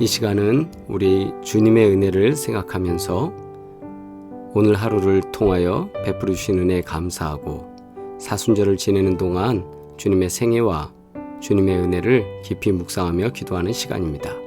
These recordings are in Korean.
이 시간은 우리 주님의 은혜를 생각하면서 오늘 하루를 통하여 베풀어 주신 은혜에 감사하고 사순절을 지내는 동안 주님의 생애와 주님의 은혜를 깊이 묵상하며 기도하는 시간입니다.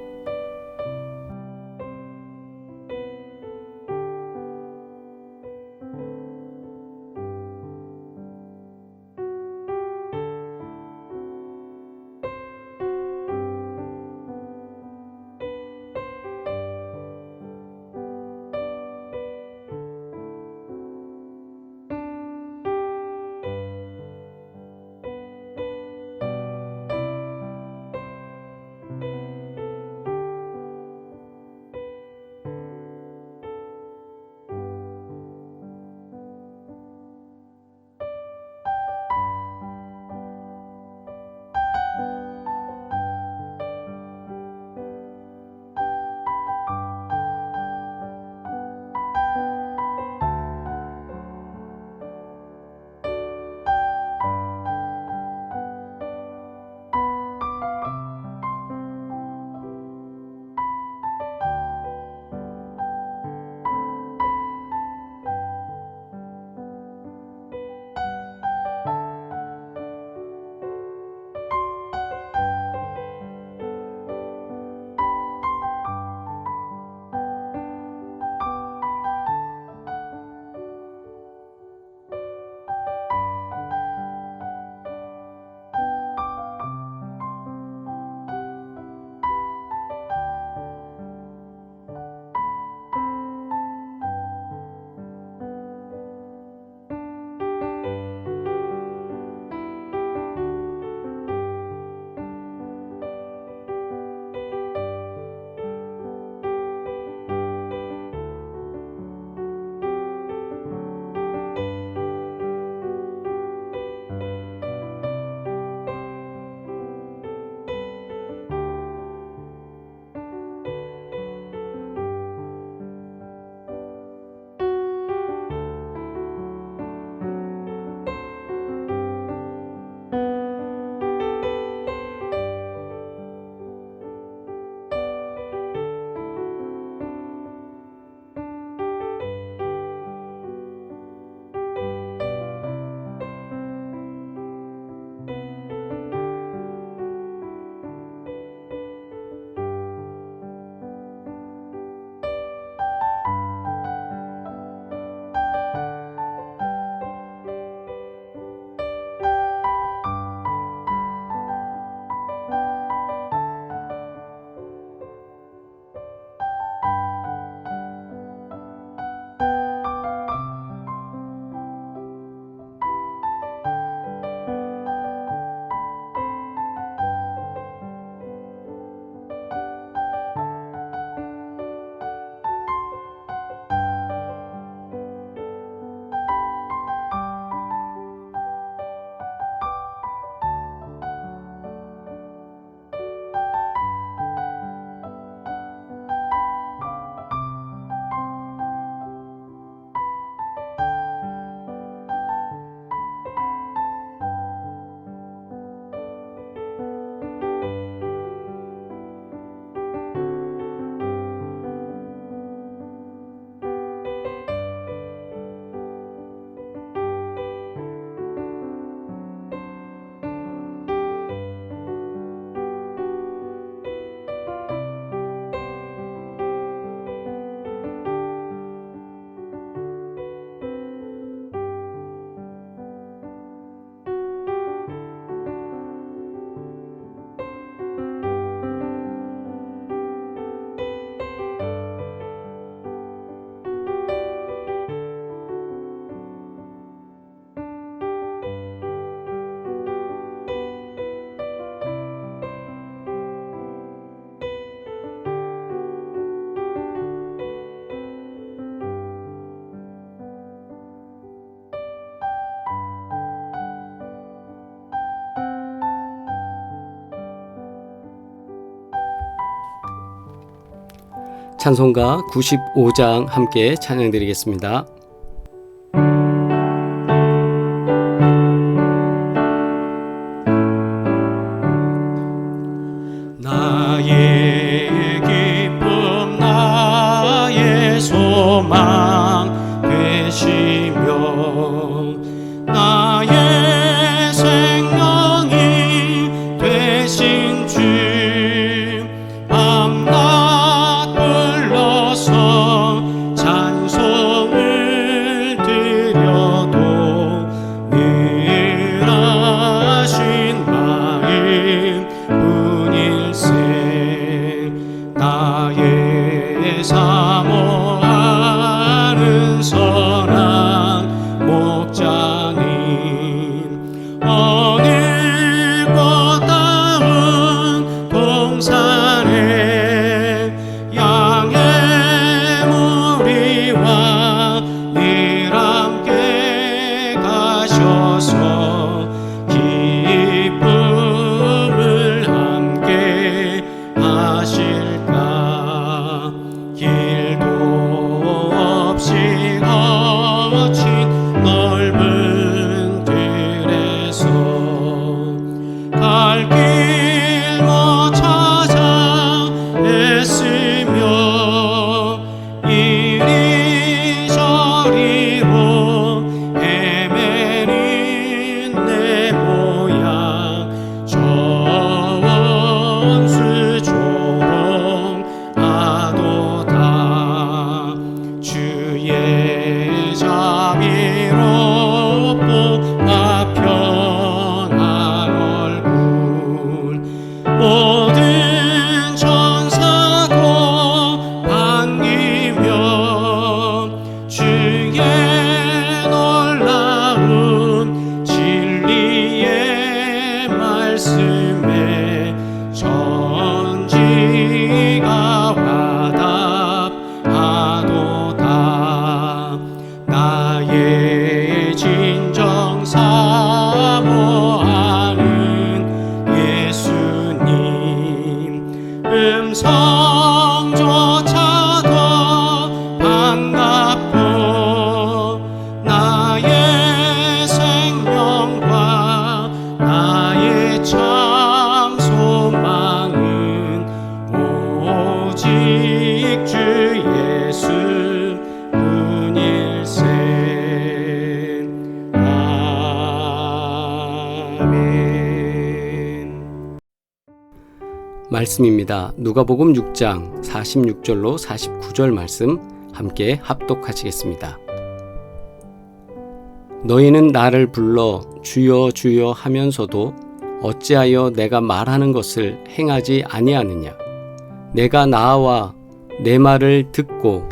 찬송가 95장 함께 찬양드리겠습니다. 나에게 소망 되시며 나의 생명이 되신 주 밤낮 불러서 찬송을 드려도 늘 하신 마음 뿐일세 나의 사모하는 선한 목자님 어느 꽃다운 동산에 양의 무리와 늘 함께 가셔서 기쁨을 함께 하실까 길도 없이 거친 넓은 들에서 갈 길 못 찾아 애쓰며 이리저리로 헤매는 내 모양 저 원수처럼 하도다 주의 자비롭고 편한 얼굴 모든 천사도 반기며 주의 놀라운 진리의 말씀에 전지가 화답하도다 나의 진정 사모하는 예수님 음성조차도 반갑고 나의 생명과 나의 참 소망은 오직 주 예수 뿐일세 아멘. 말씀입니다. 누가복음 6장 46절로 49절 말씀 함께 합독하시겠습니다. 너희는 나를 불러 주여 주여 하면서도 어찌하여 내가 말하는 것을 행하지 아니하느냐? 내가 나와 내 말을 듣고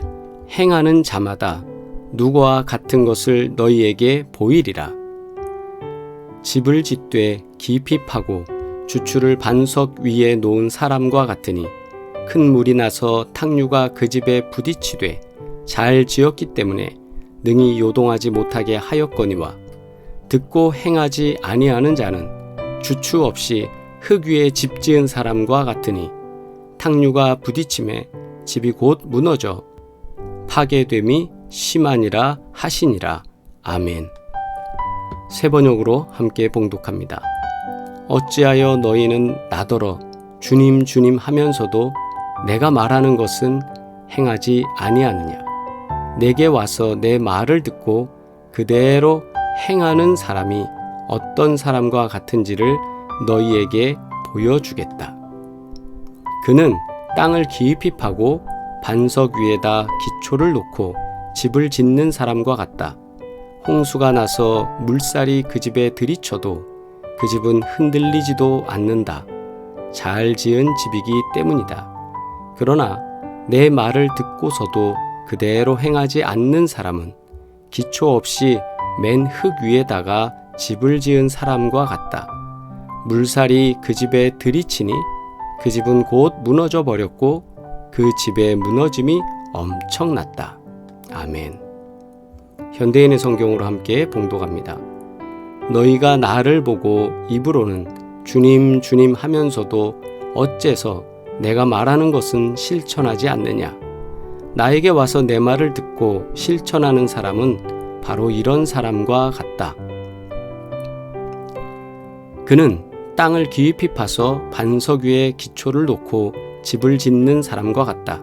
행하는 자마다 누구와 같은 것을 너희에게 보이리라. 집을 짓되 깊이 파고 주추를 반석 위에 놓은 사람과 같으니 큰 물이 나서 탕류가 그 집에 부딪히되 잘 지었기 때문에 능히 요동하지 못하게 하였거니와 듣고 행하지 아니하는 자는 주추 없이 흙 위에 집 지은 사람과 같으니 탕류가 부딪힘에 집이 곧 무너져 파괴됨이 심하니라 하시니라. 아멘. 세 번역으로 함께 봉독합니다. 어찌하여 너희는 나더러 주님 주님 하면서도 내가 말하는 것은 행하지 아니하느냐? 내게 와서 내 말을 듣고 그대로 행하는 사람이 어떤 사람과 같은지를 너희에게 보여주겠다. 그는 땅을 깊이 파고 반석 위에다 기초를 놓고 집을 짓는 사람과 같다. 홍수가 나서 물살이 그 집에 들이쳐도 그 집은 흔들리지도 않는다. 잘 지은 집이기 때문이다. 그러나 내 말을 듣고서도 그대로 행하지 않는 사람은 기초 없이 맨 흙 위에다가 집을 지은 사람과 같다. 물살이 그 집에 들이치니 그 집은 곧 무너져 버렸고 그 집의 무너짐이 엄청났다. 아멘. 현대인의 성경으로 함께 봉독합니다. 너희가 나를 보고 입으로는 주님 주님 하면서도 어째서 내가 말하는 것은 실천하지 않느냐? 나에게 와서 내 말을 듣고 실천하는 사람은 바로 이런 사람과 같다. 그는 땅을 깊이 파서 반석 위에 기초를 놓고 집을 짓는 사람과 같다.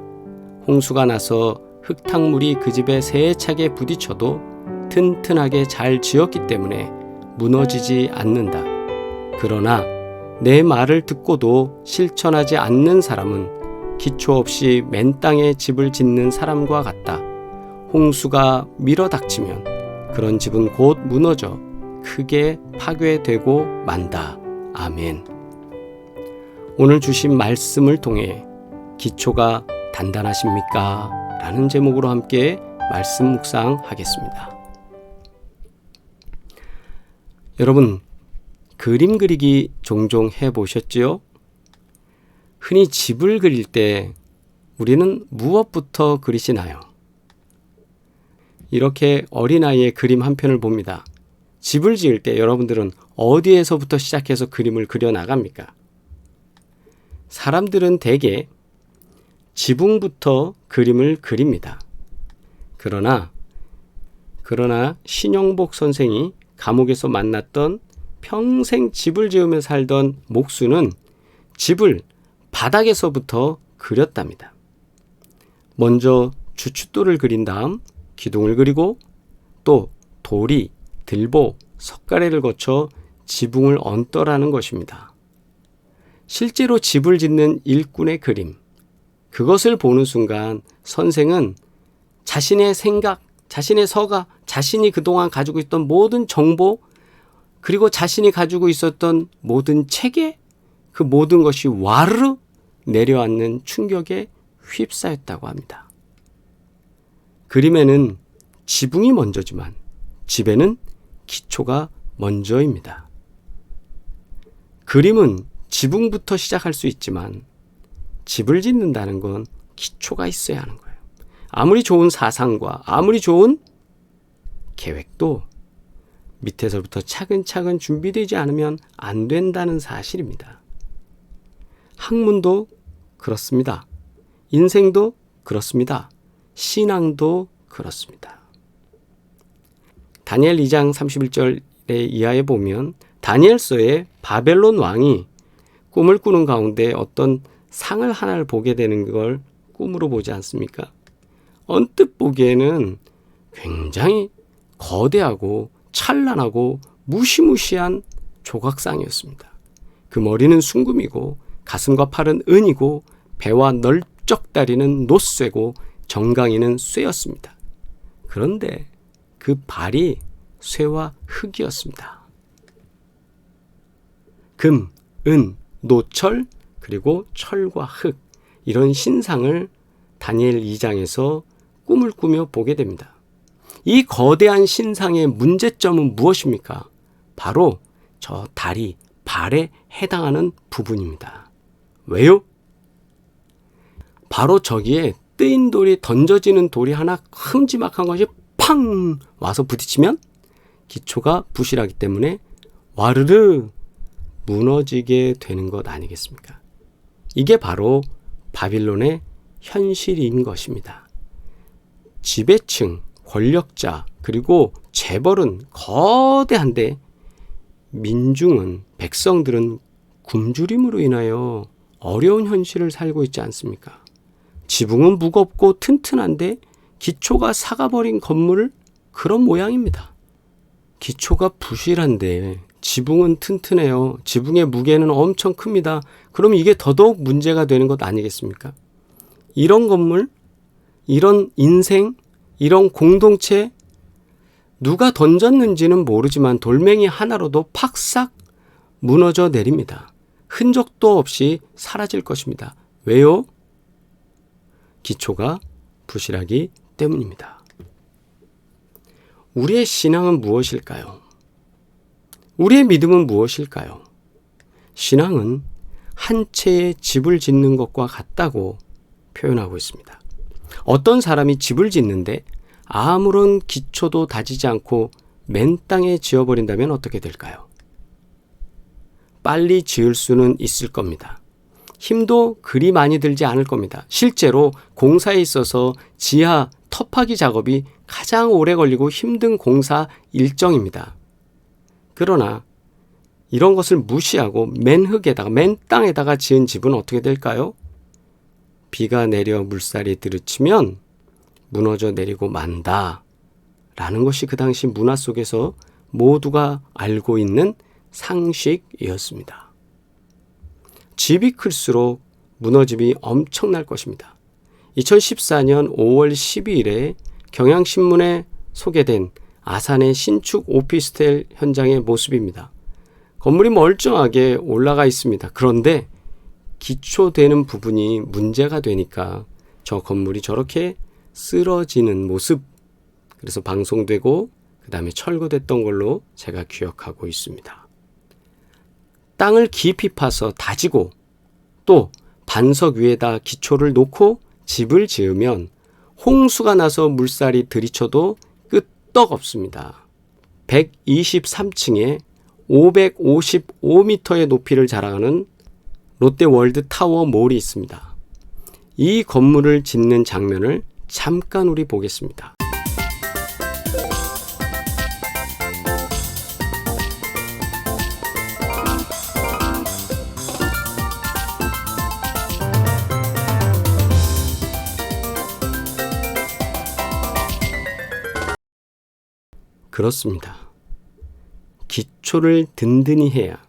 홍수가 나서 흙탕물이 그 집에 세차게 부딪혀도 튼튼하게 잘 지었기 때문에 무너지지 않는다. 그러나 내 말을 듣고도 실천하지 않는 사람은 기초 없이 맨 땅에 집을 짓는 사람과 같다. 홍수가 밀어닥치면 그런 집은 곧 무너져 크게 파괴되고 만다. 아멘. 오늘 주신 말씀을 통해 기초가 단단하십니까? 라는 제목으로 함께 말씀 묵상하겠습니다. 여러분, 그림 그리기 종종 해보셨지요? 흔히 집을 그릴 때 우리는 무엇부터 그리시나요? 이렇게 어린아이의 그림 한 편을 봅니다. 집을 지을 때 여러분들은 어디에서부터 시작해서 그림을 그려나갑니까? 사람들은 대개 지붕부터 그림을 그립니다. 그러나 신영복 선생이 감옥에서 만났던 평생 집을 지으며 살던 목수는 집을 바닥에서부터 그렸답니다. 먼저 주춧돌을 그린 다음 기둥을 그리고 또 도리, 들보, 석가래를 거쳐 지붕을 얹더라는 것입니다. 실제로 집을 짓는 일꾼의 그림, 그것을 보는 순간 선생은 자신의 생각, 자신의 서가, 자신이 그동안 가지고 있던 모든 정보, 그리고 자신이 가지고 있었던 모든 체계, 그 모든 것이 와르르 내려앉는 충격에 휩싸였다고 합니다. 그림에는 지붕이 먼저지만 집에는 기초가 먼저입니다. 그림은 지붕부터 시작할 수 있지만 집을 짓는다는 건 기초가 있어야 하는 거예요. 아무리 좋은 사상과 아무리 좋은 계획도 밑에서부터 차근차근 준비되지 않으면 안 된다는 사실입니다. 학문도 그렇습니다. 인생도 그렇습니다. 신앙도 그렇습니다. 다니엘 2장 31절의 이하에 보면 다니엘서에 바벨론 왕이 꿈을 꾸는 가운데 어떤 상을 하나를 보게 되는 걸 꿈으로 보지 않습니까? 언뜻 보기에는 굉장히 거대하고 찬란하고 무시무시한 조각상이었습니다. 그 머리는 순금이고 가슴과 팔은 은이고 배와 널쩍다리는 노쇠고 정강이는 쇠였습니다. 그런데 그 발이 쇠와 흙이었습니다. 금, 은, 노철, 그리고 철과 흙, 이런 신상을 다니엘 2장에서 꿈을 꾸며 보게 됩니다. 이 거대한 신상의 문제점은 무엇입니까? 바로 저 다리, 발에 해당하는 부분입니다. 왜요? 바로 저기에 뜨인 돌이, 던져지는 돌이 하나 큼지막한 것이 팡 와서 부딪히면 기초가 부실하기 때문에 와르르 무너지게 되는 것 아니겠습니까? 이게 바로 바빌론의 현실인 것입니다. 지배층, 권력자, 그리고 재벌은 거대한데 민중은, 백성들은 굶주림으로 인하여 어려운 현실을 살고 있지 않습니까? 지붕은 무겁고 튼튼한데 기초가 삭아버린 건물, 그런 모양입니다. 기초가 부실한데 지붕은 튼튼해요. 지붕의 무게는 엄청 큽니다. 그럼 이게 더더욱 문제가 되는 것 아니겠습니까? 이런 건물, 이런 인생, 이런 공동체, 누가 던졌는지는 모르지만 돌멩이 하나로도 팍싹 무너져 내립니다. 흔적도 없이 사라질 것입니다. 왜요? 기초가 부실하기 때문입니다. 우리의 신앙은 무엇일까요? 우리의 믿음은 무엇일까요? 신앙은 한 채의 집을 짓는 것과 같다고 표현하고 있습니다. 어떤 사람이 집을 짓는데 아무런 기초도 다지지 않고 맨 땅에 지어버린다면 어떻게 될까요? 빨리 지을 수는 있을 겁니다. 힘도 그리 많이 들지 않을 겁니다. 실제로 공사에 있어서 지하 터파기 작업이 가장 오래 걸리고 힘든 공사 일정입니다. 그러나 이런 것을 무시하고 맨 흙에다가, 맨 땅에다가 지은 집은 어떻게 될까요? 비가 내려 물살이 들이치면 무너져 내리고 만다 라는 것이 그 당시 문화 속에서 모두가 알고 있는 상식이었습니다. 집이 클수록 무너짐이 엄청날 것입니다. 2014년 5월 12일에 경향신문에 소개된 아산의 신축 오피스텔 현장의 모습입니다. 건물이 멀쩡하게 올라가 있습니다. 그런데 기초되는 부분이 문제가 되니까 저 건물이 저렇게 쓰러지는 모습, 그래서 방송되고 그 다음에 철거됐던 걸로 제가 기억하고 있습니다. 땅을 깊이 파서 다지고 또 반석 위에다 기초를 놓고 집을 지으면 홍수가 나서 물살이 들이쳐도 끄떡없습니다. 123층에 555m의 높이를 자랑하는 롯데월드 타워 몰이 있습니다. 이 건물을 짓는 장면을 잠깐 우리 보겠습니다. 그렇습니다. 기초를 든든히 해야,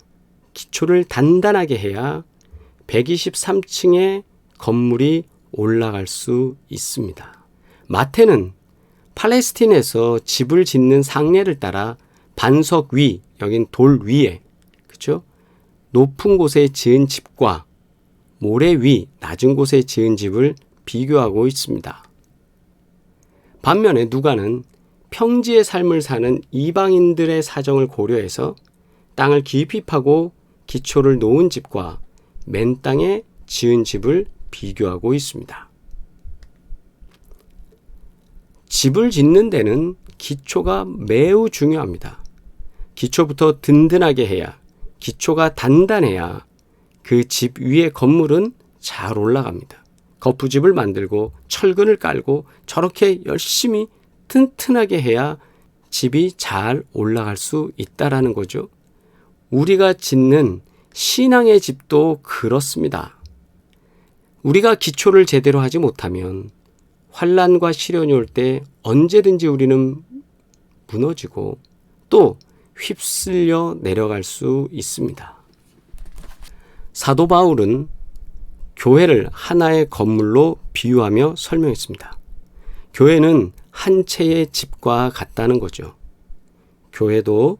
기초를 단단하게 해야 123층의 건물이 올라갈 수 있습니다. 마태는 팔레스틴에서 집을 짓는 상례를 따라 반석 위, 여긴 돌 위에, 그렇죠? 높은 곳에 지은 집과 모래 위, 낮은 곳에 지은 집을 비교하고 있습니다. 반면에 누가는 평지의 삶을 사는 이방인들의 사정을 고려해서 땅을 깊이 파고 기초를 놓은 집과 맨 땅에 지은 집을 비교하고 있습니다. 집을 짓는 데는 기초가 매우 중요합니다. 기초부터 든든하게 해야, 기초가 단단해야 그 집 위의 건물은 잘 올라갑니다. 거푸집을 만들고 철근을 깔고 저렇게 열심히 튼튼하게 해야 집이 잘 올라갈 수 있다라는 거죠. 우리가 짓는 신앙의 집도 그렇습니다. 우리가 기초를 제대로 하지 못하면 환난과 시련이 올 때 언제든지 우리는 무너지고 또 휩쓸려 내려갈 수 있습니다. 사도 바울은 교회를 하나의 건물로 비유하며 설명했습니다. 교회는 한 채의 집과 같다는 거죠. 교회도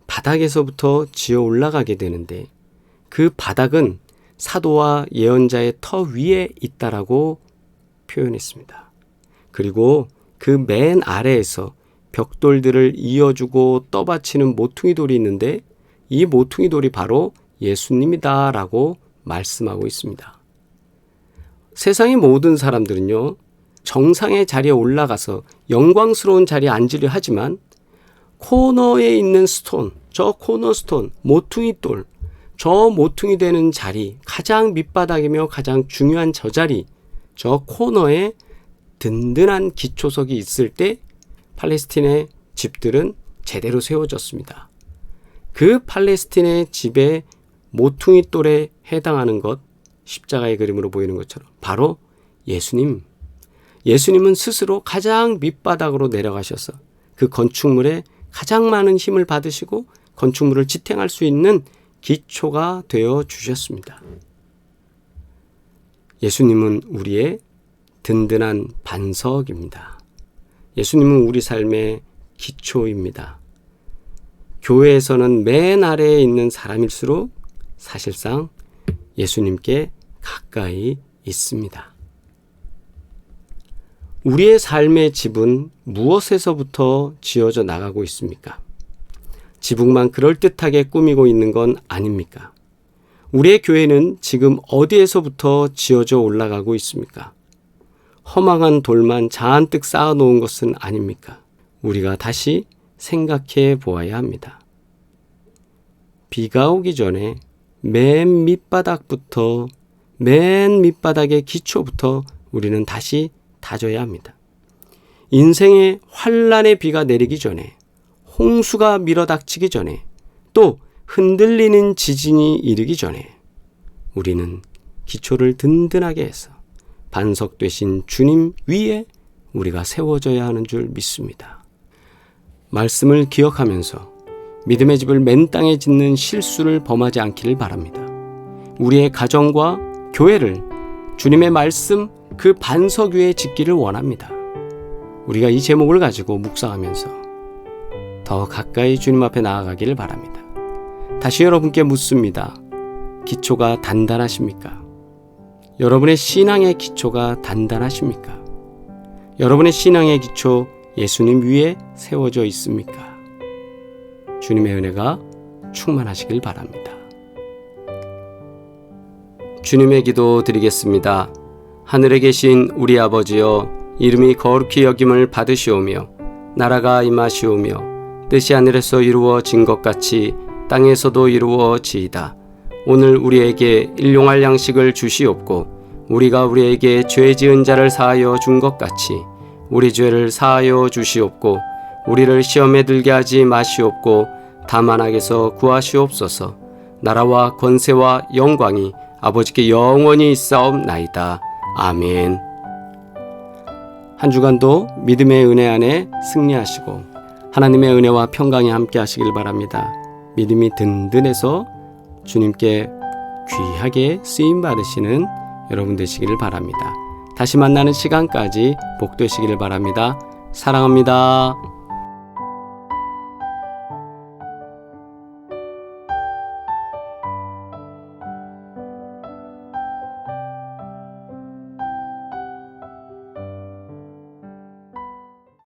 바닥에서부터 지어 올라가게 되는데 그 바닥은 사도와 예언자의 터 위에 있다라고 표현했습니다. 그리고 그 맨 아래에서 벽돌들을 이어주고 떠받치는 모퉁이 돌이 있는데 이 모퉁이 돌이 바로 예수님이다라고 말씀하고 있습니다. 세상의 모든 사람들은요, 정상의 자리에 올라가서 영광스러운 자리에 앉으려 하지만 코너에 있는 스톤, 저 코너 스톤, 모퉁이 돌, 저 모퉁이 되는 자리, 가장 밑바닥이며 가장 중요한 저 자리, 저 코너에 든든한 기초석이 있을 때 팔레스틴의 집들은 제대로 세워졌습니다. 그 팔레스틴의 집의 모퉁이 돌에 해당하는 것, 십자가의 그림으로 보이는 것처럼 바로 예수님. 예수님은 스스로 가장 밑바닥으로 내려가셔서 그 건축물에 가장 많은 힘을 받으시고 건축물을 지탱할 수 있는 기초가 되어 주셨습니다. 예수님은 우리의 든든한 반석입니다. 예수님은 우리 삶의 기초입니다. 교회에서는 맨 아래에 있는 사람일수록 사실상 예수님께 가까이 있습니다. 우리의 삶의 집은 무엇에서부터 지어져 나가고 있습니까? 지붕만 그럴듯하게 꾸미고 있는 건 아닙니까? 우리의 교회는 지금 어디에서부터 지어져 올라가고 있습니까? 허망한 돌만 잔뜩 쌓아놓은 것은 아닙니까? 우리가 다시 생각해 보아야 합니다. 비가 오기 전에 맨 밑바닥부터, 맨 밑바닥의 기초부터 우리는 다시 다져야 합니다. 인생의 환란의 비가 내리기 전에, 홍수가 밀어닥치기 전에, 또 흔들리는 지진이 이르기 전에 우리는 기초를 든든하게 해서 반석 되신 주님 위에 우리가 세워져야 하는 줄 믿습니다. 말씀을 기억하면서 믿음의 집을 맨 땅에 짓는 실수를 범하지 않기를 바랍니다. 우리의 가정과 교회를 주님의 말씀 그 반석 위에 짓기를 원합니다. 우리가 이 제목을 가지고 묵상하면서 더 가까이 주님 앞에 나아가기를 바랍니다. 다시 여러분께 묻습니다. 기초가 단단하십니까? 여러분의 신앙의 기초가 단단하십니까? 여러분의 신앙의 기초 예수님 위에 세워져 있습니까? 주님의 은혜가 충만하시길 바랍니다. 주님의 기도 드리겠습니다. 하늘에 계신 우리 아버지여, 이름이 거룩히 여김을 받으시오며 나라가 임하시오며 뜻이 하늘에서 이루어진 것 같이 땅에서도 이루어지이다. 오늘 우리에게 일용할 양식을 주시옵고 우리가 우리에게 죄 지은 자를 사하여 준 것 같이 우리 죄를 사하여 주시옵고 우리를 시험에 들게 하지 마시옵고 다만 악에서 구하시옵소서. 나라와 권세와 영광이 아버지께 영원히 있사옵나이다. 아멘. 한 주간도 믿음의 은혜 안에 승리하시고 하나님의 은혜와 평강이 함께 하시길 바랍니다. 믿음이 든든해서 주님께 귀하게 쓰임 받으시는 여러분 되시기를 바랍니다. 다시 만나는 시간까지 복 되시기를 바랍니다. 사랑합니다.